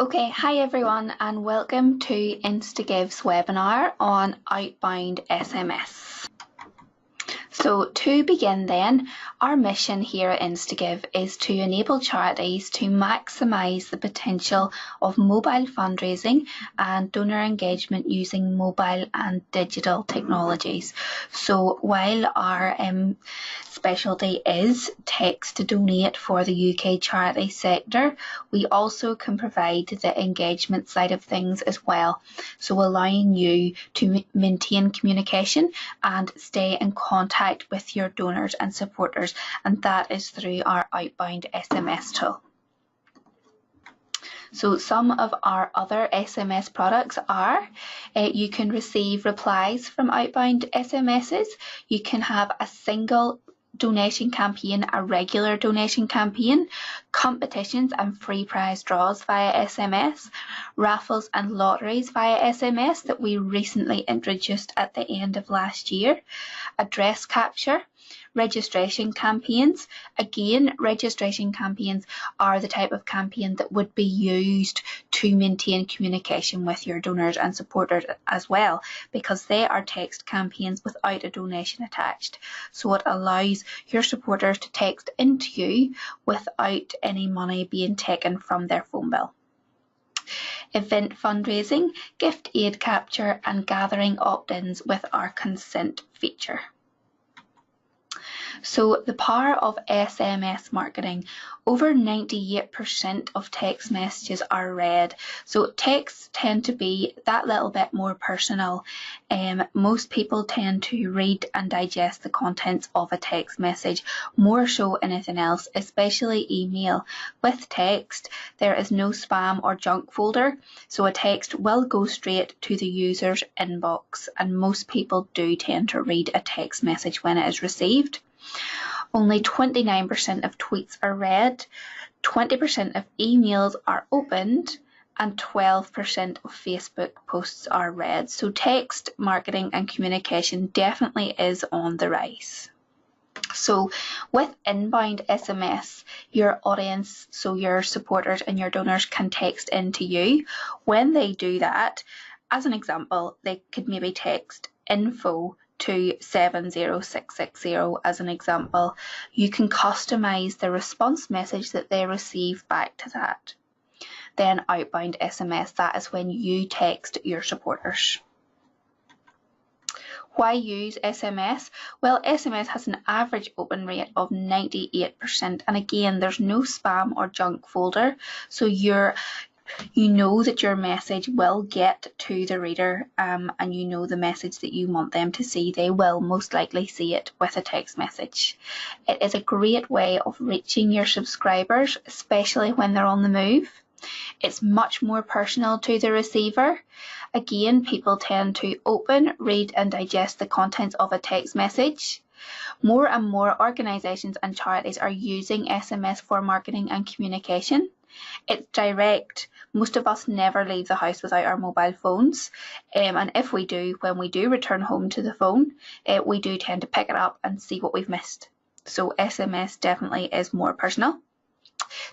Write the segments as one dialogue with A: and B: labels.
A: Okay, hi everyone, and welcome to Instagiv's webinar on outbound SMS. So to begin then, our mission here at Instagiv is to enable charities to maximise the potential of mobile fundraising and donor engagement using mobile and digital technologies. So while our specialty is text to donate for the UK charity sector, we also can provide the engagement side of things as well, so allowing you to maintain communication and stay in contact with your donors and supporters, and that is through our outbound SMS tool. So some of our other SMS products are you can receive replies from outbound SMSs, you can have a single donation campaign, a regular donation campaign, competitions and free prize draws via SMS, raffles and lotteries via SMS that we recently introduced at the end of last year, address capture, registration campaigns. Again, registration campaigns are the type of campaign that would be used to maintain communication with your donors and supporters as well, because they are text campaigns without a donation attached. So it allows your supporters to text into you without any money being taken from their phone bill. Event fundraising, gift aid capture, and gathering opt-ins with our consent feature. So the power of SMS marketing. Over 98% of text messages are read. So texts tend to be that little bit more personal. Most people tend to read and digest the contents of a text message more so anything else, especially email. With text, there is no spam or junk folder, so a text will go straight to the user's inbox, and most people do tend to read a text message when it is received. Only 29% of tweets are read, 20% of emails are opened, and 12% of Facebook posts are read. So text marketing and communication definitely is on the rise. So with inbound SMS, your audience, so your supporters and your donors, can text into you. When they do that, as an example, they could maybe text info to 70660 as an example. You can customize the response message that they receive back to that. Then outbound SMS, that is when you text your supporters. Why use SMS? Well, SMS has an average open rate of 98%, and again, there's no spam or junk folder, so you know that your message will get to the reader, and you know the message that you want them to see. They will most likely see it with a text message. It is a great way of reaching your subscribers, especially when they're on the move. It's much more personal to the receiver. Again, people tend to open, read and digest the contents of a text message. More and more organisations and charities are using SMS for marketing and communication. It's direct. Most of us never leave the house without our mobile phones, and if we do, when we do return home to the phone, we do tend to pick it up and see what we've missed. So SMS definitely is more personal.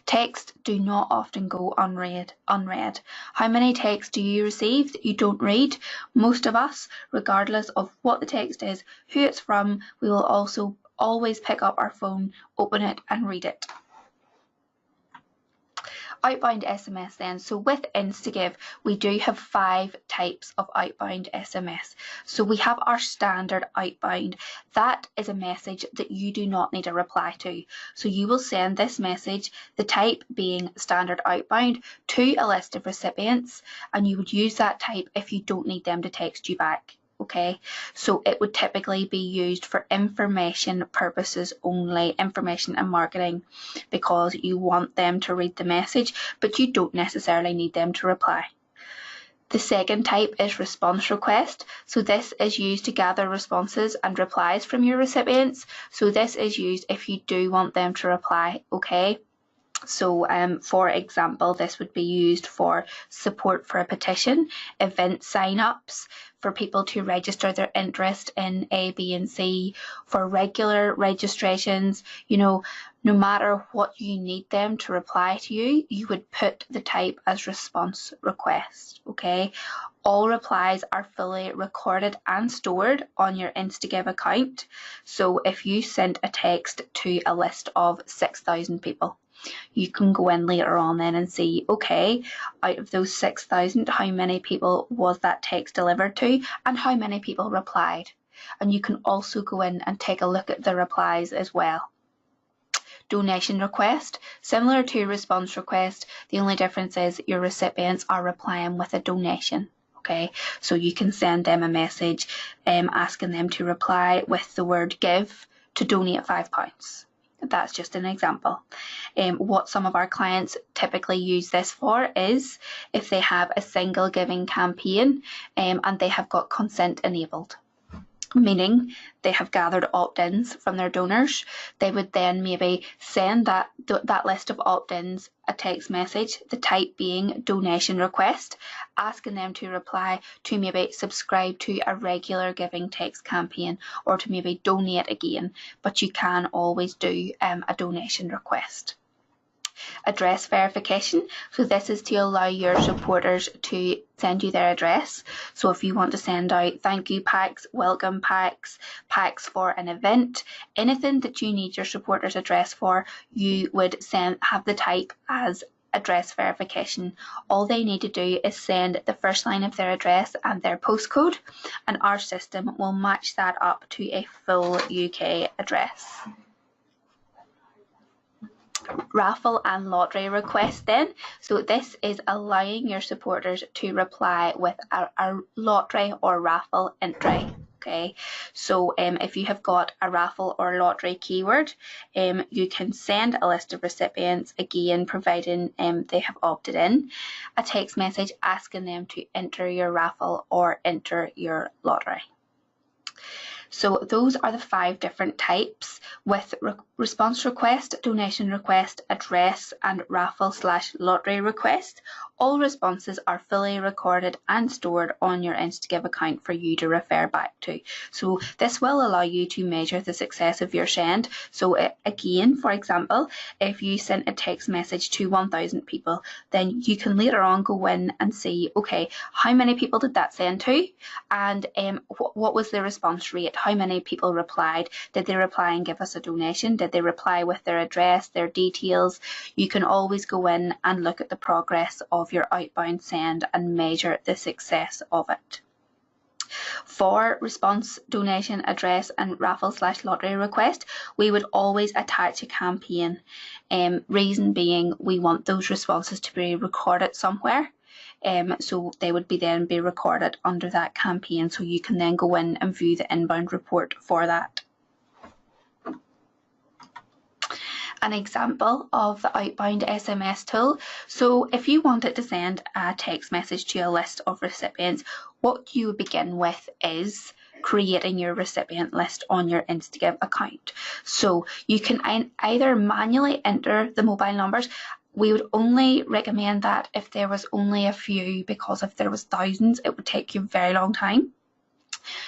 A: Texts do not often go unread. How many texts do you receive that you don't read? Most of us, regardless of what the text is, who it's from, we will also always pick up our phone, open it and read it. Outbound SMS then. So with Instagiv, we do have 5 types of outbound SMS. So we have our standard outbound. That is a message that you do not need a reply to. So you will send this message, the type being standard outbound, to a list of recipients, and you would use that type if you don't need them to text you back. Okay, so it would typically be used for information purposes only, information and marketing, because you want them to read the message, but you don't necessarily need them to reply. The second type is response request. So this is used to gather responses and replies from your recipients. So this is used if you do want them to reply, okay? So for example, this would be used for support for a petition, event sign-ups, for people to register their interest in A, B and C, for regular registrations. You know, no matter what you need them to reply to you, you would put the type as response request, okay? All replies are fully recorded and stored on your Instagiv account. So if you sent a text to a list of 6,000 people, you can go in later on then and see, okay, out of those 6,000, how many people was that text delivered to and how many people replied. And you can also go in and take a look at the replies as well. Donation request, similar to response request, the only difference is your recipients are replying with a donation. Okay, so you can send them a message asking them to reply with the word give to donate £5. That's just an example. What some of our clients typically use this for is if they have a single giving campaign and they have got consent enabled, meaning they have gathered opt-ins from their donors. They would then maybe send that list of opt-ins a text message, the type being donation request, asking them to reply to maybe subscribe to a regular giving text campaign or to maybe donate again, but you can always do a donation request. Address verification. So this is to allow your supporters to send you their address. So if you want to send out thank you packs, welcome packs, packs for an event, anything that you need your supporters' address for, you would have the type as address verification. All they need to do is send the first line of their address and their postcode, and our system will match that up to a full UK address. Raffle and lottery request then. So this is allowing your supporters to reply with a lottery or raffle entry. Okay, so if you have got a raffle or lottery keyword, you can send a list of recipients, again providing they have opted in, a text message asking them to enter your raffle or enter your lottery. So those are the 5 different types, with response request, donation request, address and raffle/lottery request. All responses are fully recorded and stored on your Instagiv account for you to refer back to. So this will allow you to measure the success of your send. So again, for example, if you sent a text message to 1,000 people, then you can later on go in and see, okay, how many people did that send to, and what was the response rate? How many people replied? Did they reply and give us a donation? Did they reply with their address, their details? You can always go in and look at the progress of your outbound send and measure the success of it. For response, donation, address and raffle/lottery request, we would always attach a campaign. Reason being, we want those responses to be recorded somewhere. So they would then be recorded under that campaign, so you can then go in and view the inbound report for that. An example of the outbound SMS tool. So if you wanted to send a text message to a list of recipients, what you would begin with is creating your recipient list on your Instagiv account. So you can either manually enter the mobile numbers. We would only recommend that if there was only a few, because if there was thousands, it would take you a very long time.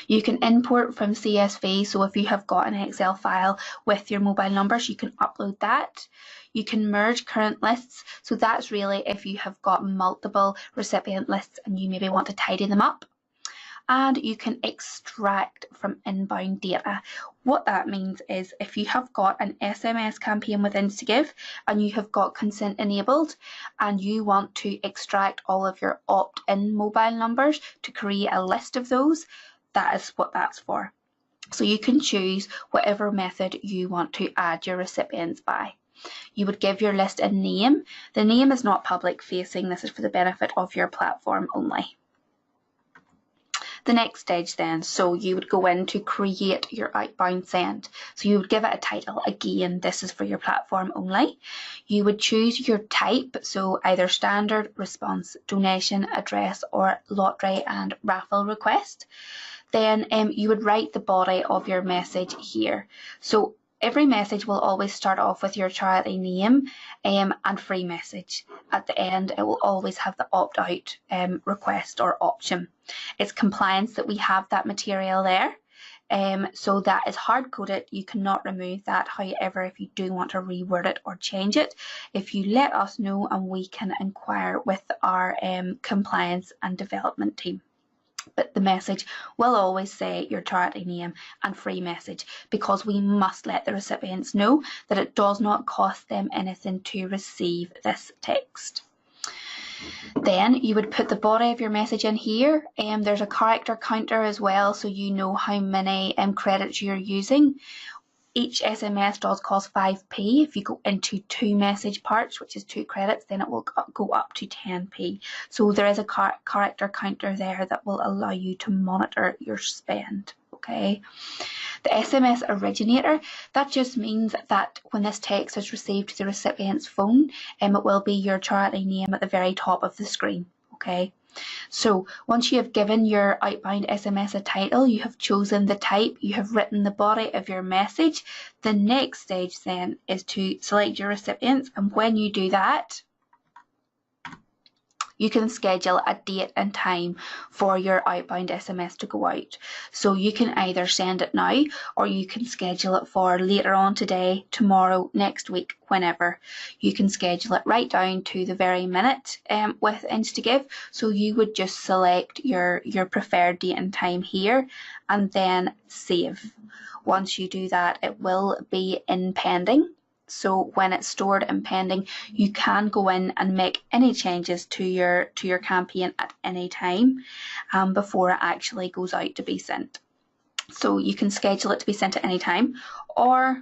A: You can import from CSV, so if you have got an Excel file with your mobile numbers, you can upload that. You can merge current lists, so that's really if you have got multiple recipient lists and you maybe want to tidy them up. And you can extract from inbound data. What that means is if you have got an SMS campaign with Instagiv and you have got consent enabled and you want to extract all of your opt-in mobile numbers to create a list of those, that is what that's for. So you can choose whatever method you want to add your recipients by. You would give your list a name. The name is not public facing. This is for the benefit of your platform only. The next stage then, so you would go in to create your outbound send. So you would give it a title. Again, this is for your platform only. You would choose your type, so either standard, response, donation, address, or lottery and raffle request. Then you would write the body of your message here. So every message will always start off with your charity name and free message. At the end, it will always have the opt-out request or option. It's compliance that we have that material there. So that is hard-coded. You cannot remove that. However, if you do want to reword it or change it, if you let us know, and we can inquire with our compliance and development team. But the message will always say your charity name and free message, because we must let the recipients know that it does not cost them anything to receive this text. Then you would put the body of your message in here. There's a character counter as well, so you know how many credits you're using. Each SMS does cost 5p. If you go into 2 message parts, which is 2 credits, then it will go up to 10p. So there is a character counter there that will allow you to monitor your spend. Okay. The SMS originator, that just means that when this text is received to the recipient's phone, it will be your charity name at the very top of the screen. Okay. So once you have given your outbound SMS a title, you have chosen the type, you have written the body of your message, the next stage then is to select your recipients, and when you do that, you can schedule a date and time for your outbound SMS to go out. So you can either send it now, or you can schedule it for later on today, tomorrow, next week, whenever. You can schedule it right down to the very minute with Instagiv. So you would just select your preferred date and time here, and then save. Once you do that, it will be in pending. So when it's stored in pending, you can go in and make any changes to your campaign at any time before it actually goes out to be sent. So you can schedule it to be sent at any time, or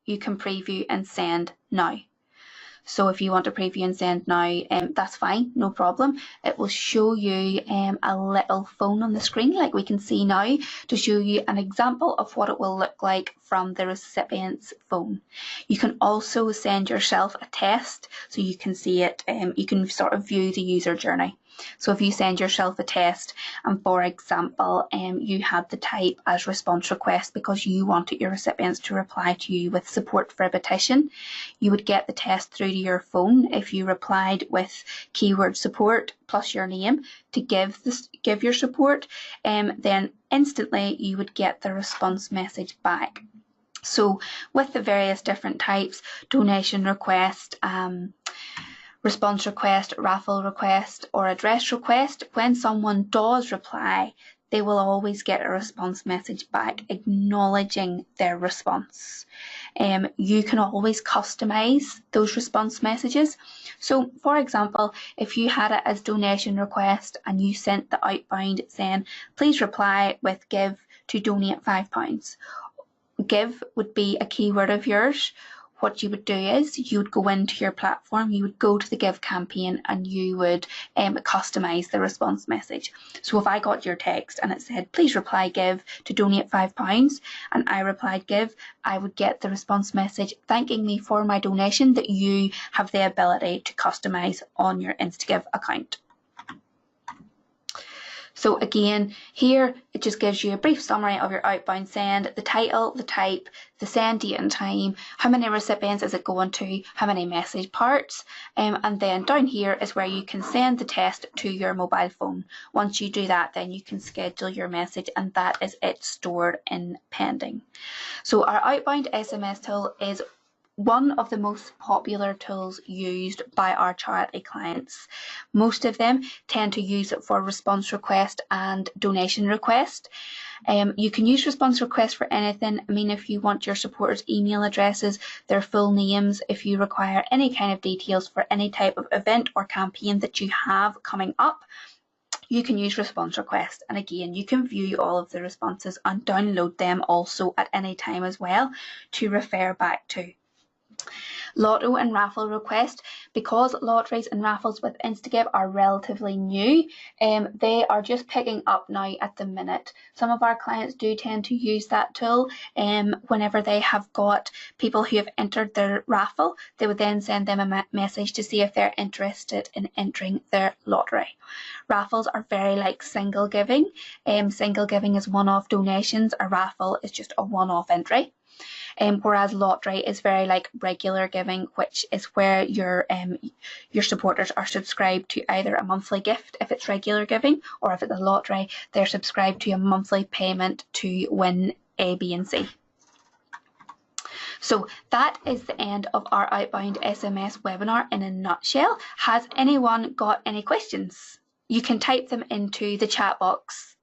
A: you can preview and send now. So if you want to preview and send now, that's fine, no problem. It will show you a little phone on the screen, like we can see now, to show you an example of what it will look like from the recipient's phone. You can also send yourself a test, so you can see it, you can sort of view the user journey. So if you send yourself a test, and for example, you had the type as response request because you wanted your recipients to reply to you with support for a petition, you would get the test through to your phone if you replied with keyword support plus your name to give your support, then instantly you would get the response message back. So with the various different types, donation request, response request, raffle request, or address request, when someone does reply, they will always get a response message back acknowledging their response. You can always customize those response messages. So for example, if you had it as donation request and you sent the outbound saying, please reply with give to donate £5. Give would be a keyword of yours. What you would do is you would go into your platform, you would go to the Give campaign, and you would customize the response message. So if I got your text and it said, please reply give to donate £5, and I replied give, I would get the response message thanking me for my donation that you have the ability to customize on your Instagiv account. So again, here it just gives you a brief summary of your outbound send, the title, the type, the send date and time, how many recipients is it going to, how many message parts, and then down here is where you can send the test to your mobile phone. Once you do that, then you can schedule your message, and that is it stored in pending. So our outbound SMS tool is one of the most popular tools used by our charity clients. Most of them tend to use it for response request and donation request. You can use response request for anything. I mean, if you want your supporters' email addresses, their full names, if you require any kind of details for any type of event or campaign that you have coming up, you can use response request. And again, you can view all of the responses and download them also at any time as well to refer back to. Lotto and raffle request, because lotteries and raffles with Instagiv are relatively new, they are just picking up now at the minute. Some of our clients do tend to use that tool whenever they have got people who have entered their raffle. They would then send them a message to see if they're interested in entering their lottery. Raffles are very like single giving. Single giving is one-off donations. A raffle is just a one-off entry. Whereas lottery is very like regular giving, which is where your supporters are subscribed to either a monthly gift if it's regular giving, or if it's a lottery, they're subscribed to a monthly payment to win A, B and C. So that is the end of our Outbound SMS webinar in a nutshell. Has anyone got any questions? You can type them into the chat box